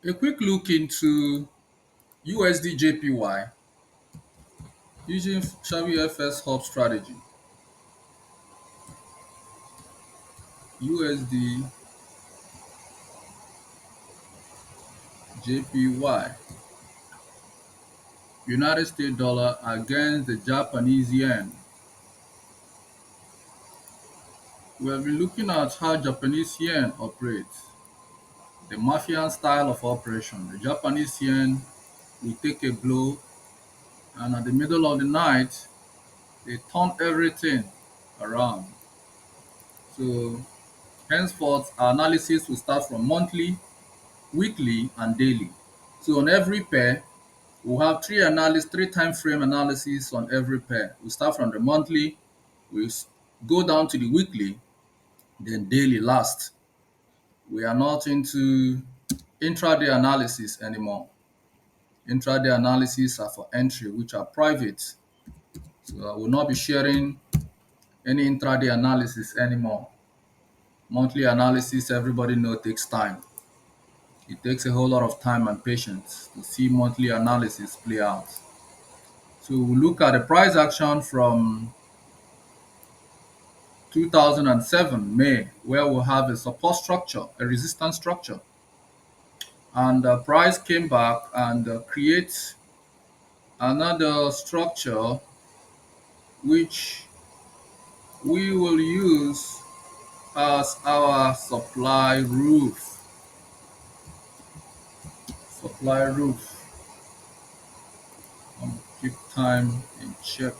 A quick look into USDJPY using Shavy FS Hub strategy. USDJPY, United States dollar against the Japanese yen. We have been looking at how Japanese yen operates, the Mafian style of operation. The Japanese yen will take a blow, and at the middle of the night, they turn everything around. So henceforth, our analysis will start from monthly, weekly, and daily. So on every pair, we'll have three time frame analysis on every pair. We start from the monthly, we go down to the weekly, then daily last. We are not into intraday analysis anymore. Intraday analysis are for entry, which are private. So I will not be sharing any intraday analysis anymore. Monthly analysis, everybody knows, takes time. It takes a whole lot of time and patience to see monthly analysis play out. So we look at the price action from 2007 May, where we have a support structure, a resistance structure, and the price came back and creates another structure which we will use as our supply roof. Supply roof. Keep time in check.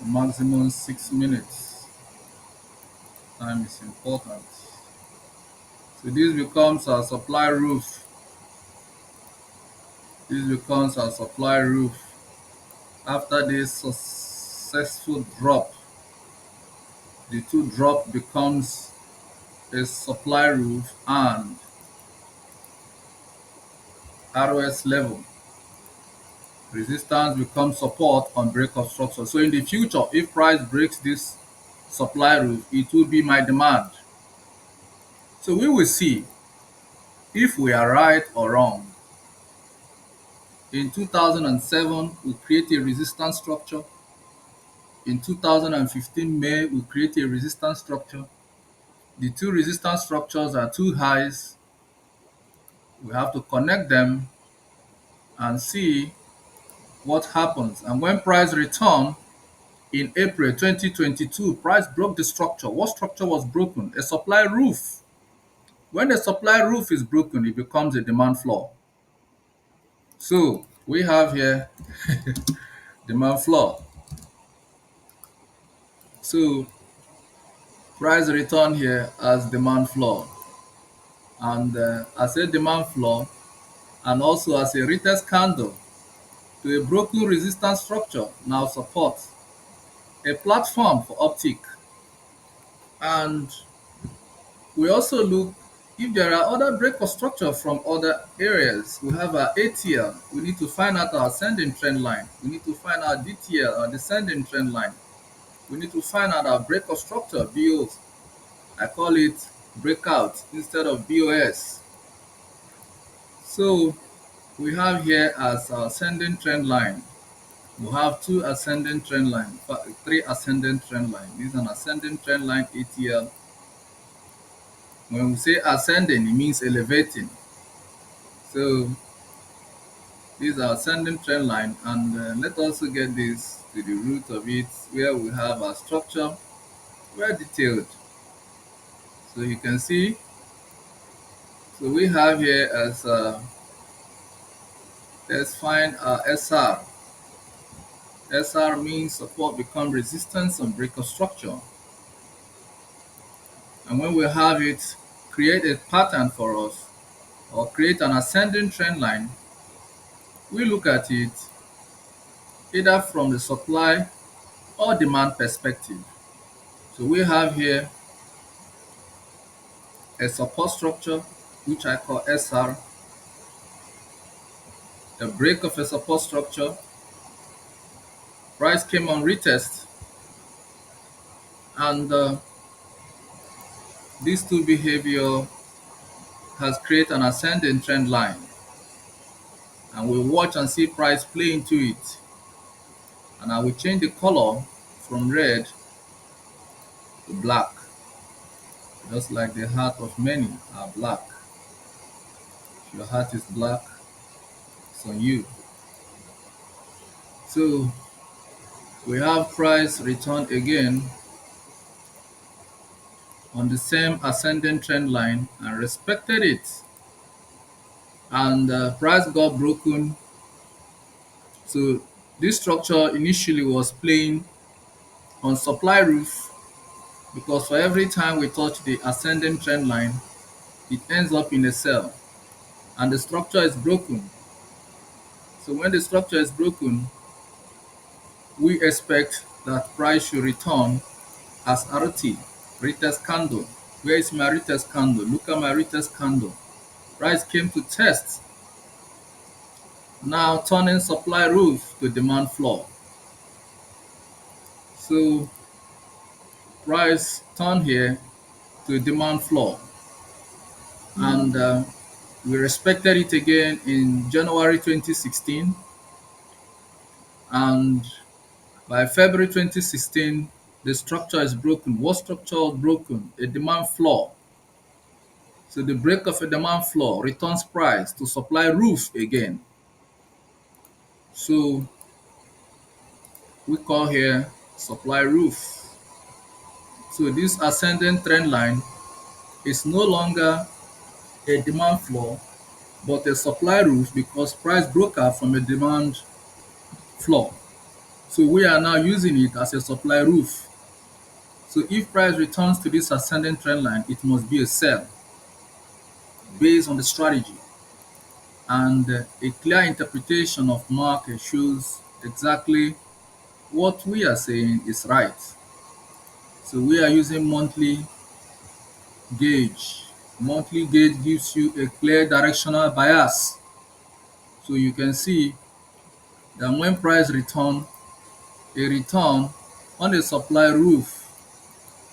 Maximum 6 minutes. Time is important. So this becomes our supply roof. This becomes our supply roof. After this successful drop, the two drop becomes a supply roof and ROS level. Resistance becomes support on break of structure. So in the future, if price breaks this supply roof, it will be my demand. So we will see if we are right or wrong. In 2007, we create a resistance structure. In 2015 May, we create a resistance structure. The two resistance structures are two highs. We have to connect them and see what happens. And when price return in April 2022, price broke the structure. What structure was broken? A supply roof. When the supply roof is broken, it becomes a demand floor. So we have here demand floor. So price return here as demand floor, and as a demand floor, and also as a retest candle to a broken resistance structure, now support, a platform for uptick. And we also look if there are other break of structure from other areas. We have our ATL. We need to find out our ascending trend line. We need to find our DTL, our descending trend line. We need to find out our break of structure, BOs. I call it breakout instead of BOS. So we have here as our ascending trend line. We have two ascending trend line, three ascending trend line. This is an ascending trend line ATL. When we say ascending, it means elevating. So these are ascending trend line, and let us also get this to the root of it, where we have our structure well detailed. So you can see. So we have here as let's find our SR. SR means support become resistance on break of structure. And when we have it, create a pattern for us or create an ascending trend line, we look at it either from the supply or demand perspective. So we have here a support structure, which I call SR, a break of a support structure. Price came on retest, and these two behavior has created an ascending trend line, and we watch and see price play into it. And I will change the color from red to black, just like the heart of many are black. If your heart is black, it's on you. So we have price return again on the same ascending trend line and respected it. And price got broken. So this structure initially was playing on supply roof, because for every time we touch the ascending trend line, it ends up in a sell and the structure is broken. So when the structure is broken, we expect that price should return as RT, retest candle. Where is my retest candle? Look at my retest candle. Price came to test, now turning supply roof to demand floor. So price turned here to demand floor, and we respected it again in January 2016, and by February 2016 the structure is broken. What structure was broken? A demand floor. So the break of a demand floor returns price to supply roof again. So we call here supply roof. So this ascending trend line is no longer a demand floor but a supply roof, because price broke out from a demand floor. So we are now using it as a supply roof. So if price returns to this ascending trend line, it must be a sell based on the strategy. And a clear interpretation of market shows exactly what we are saying is right. So we are using monthly gauge. Monthly gauge gives you a clear directional bias. So you can see that when price return, a return on a supply roof,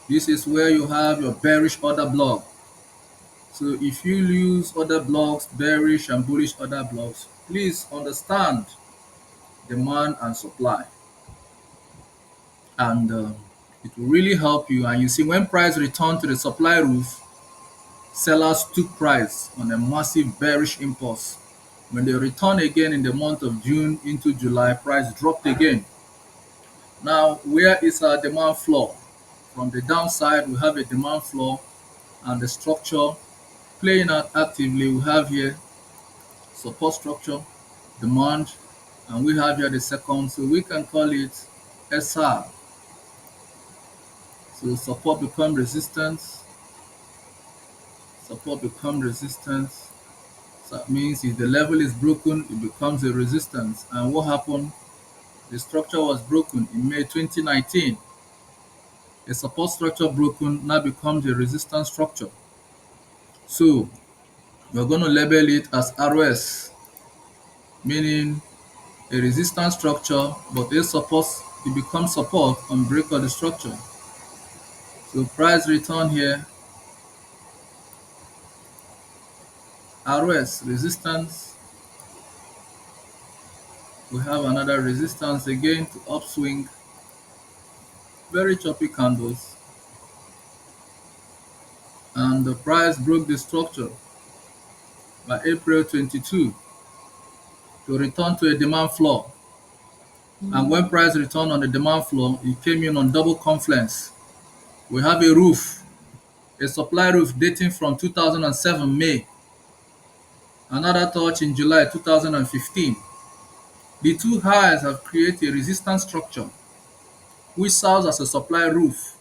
this is where you have your bearish order block. So if you use other blocks, bearish and bullish order blocks, please understand demand and supply. And it will really help you. And you see, when price returned to the supply roof, sellers took price on a massive bearish impulse. When they return again in the month of June into July, price dropped again. Now, where is our demand floor? From the downside, we have a demand floor and the structure playing out actively. We have here support structure, demand, and we have here the second. So we can call it SR. So support become resistance, support become resistance. So that means if the level is broken, it becomes a resistance. And what happened? The structure was broken in May 2019. A support structure broken now becomes a resistance structure. So we're going to label it as RS, meaning a resistance structure, but a support, it becomes support on break of the structure. So price return here, RS, resistance. We have another resistance again to upswing, very choppy candles, and the price broke the structure by April 22 to return to a demand floor. And when price returned on the demand floor, it came in on double confluence. We have a roof, a supply roof dating from 2007 May, another touch in July 2015. The two highs have created a resistance structure which serves as a supply roof.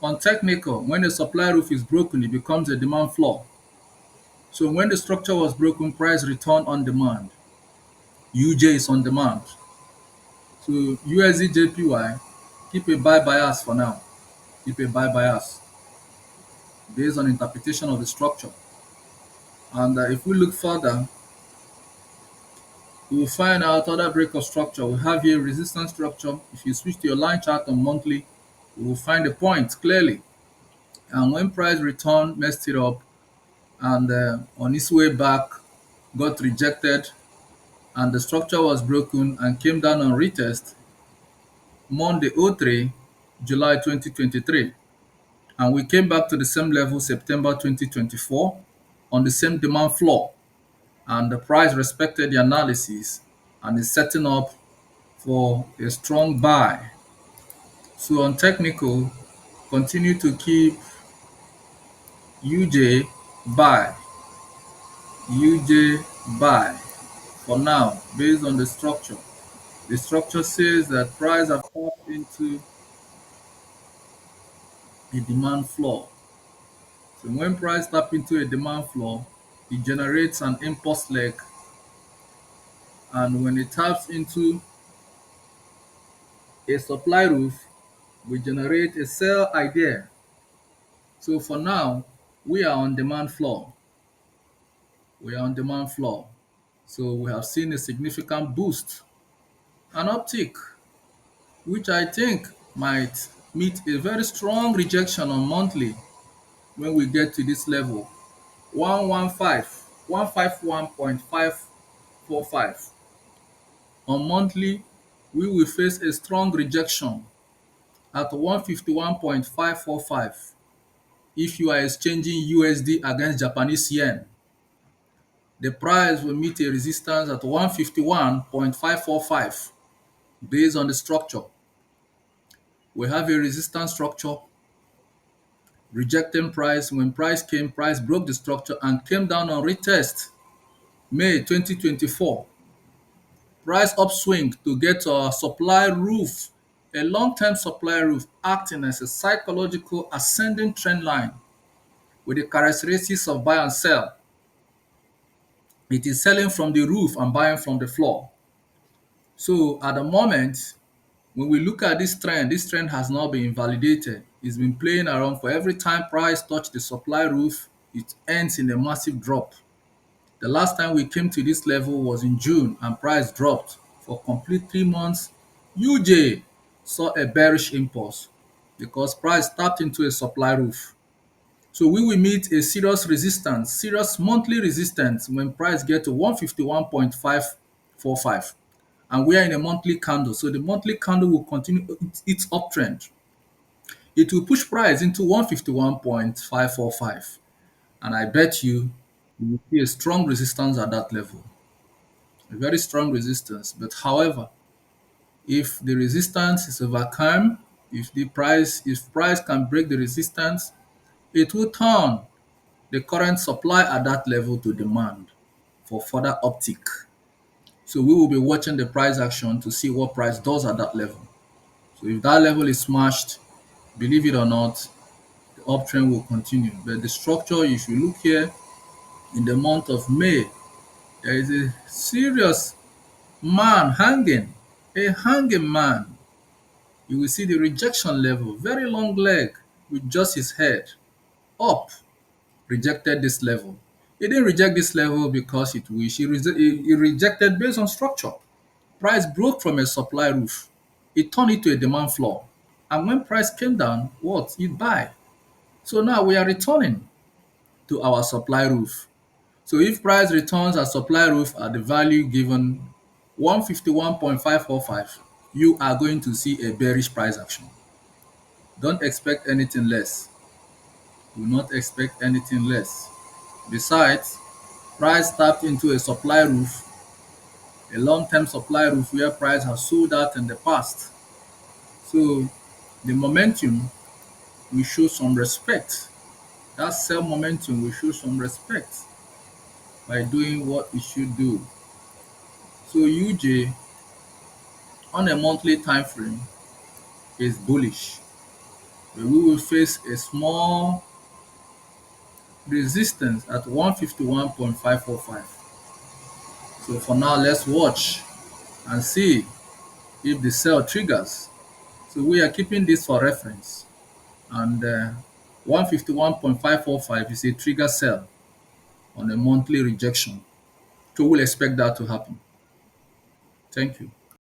On technical, when the supply roof is broken, it becomes a demand floor. So when the structure was broken, price returned on demand. UJ is on demand. So USDJPY, keep a buy bias for now. Keep a buy bias based on interpretation of the structure. And if we look further, we will find out other break of structure. We have here resistance structure. If you switch to your line chart on monthly, you will find the points clearly. And when price return messed it up, and on its way back got rejected, and the structure was broken and came down on retest Monday 03 July 2023, and we came back to the same level September 2024 on the same demand floor, and the price respected the analysis and is setting up for a strong buy. So on technical, continue to keep UJ buy, UJ buy for now based on the structure. The structure says that price have tapped into a demand floor. So when price tap into a demand floor, it generates an impulse leg, and when it taps into a supply roof, we generate a sell idea. So for now, we are on demand floor. We are on demand floor. So we have seen a significant boost, an uptick, which I think might meet a very strong rejection on monthly when we get to this level 151.545. On monthly, we will face a strong rejection at 151.545 if you are exchanging USD against Japanese yen. The price will meet a resistance at 151.545 based on the structure. We have a resistance structure rejecting price. When price came, price broke the structure and came down on retest May 2024. Price upswing to get to our supply roof, a long-term supply roof acting as a psychological ascending trend line with the characteristics of buy and sell. It is selling from the roof and buying from the floor. So at the moment, when we look at this trend has not been validated. It's been playing around. For every time price touch the supply roof, it ends in a massive drop. The last time we came to this level was in June and price dropped for complete 3 months. UJ saw a bearish impulse because price tapped into a supply roof. So we will meet a serious resistance, serious monthly resistance when price get to 151.545. And we are in a monthly candle. So the monthly candle will continue its uptrend. It will push price into 151.545. And I bet you will see a strong resistance at that level, a very strong resistance. But however, if the resistance is overcome, if price can break the resistance, it will turn the current supply at that level to demand for further uptick. So we will be watching the price action to see what price does at that level. So if that level is smashed, believe it or not, the uptrend will continue. But the structure, if you look here in the month of May, there is a serious man hanging, a hanging man. You will see the rejection level, very long leg with just his head up, rejected this level. He didn't reject this level because it wish. He rejected based on structure. Price broke from a supply roof. It turned it to a demand floor. And when price came down, what? It buy. So now we are returning to our supply roof. So if price returns at supply roof at the value given 151.545, you are going to see a bearish price action. Don't expect anything less. Do not expect anything less. Besides, price tapped into a supply roof, a long-term supply roof where price has sold out in the past. So the momentum will show some respect. That sell momentum will show some respect by doing what it should do. So UJ on a monthly time frame is bullish. But we will face a small resistance at 151.545. So for now, let's watch and see if the sell triggers. So we are keeping this for reference. And 151.545 is a trigger sell on a monthly rejection. So we'll expect that to happen. Thank you.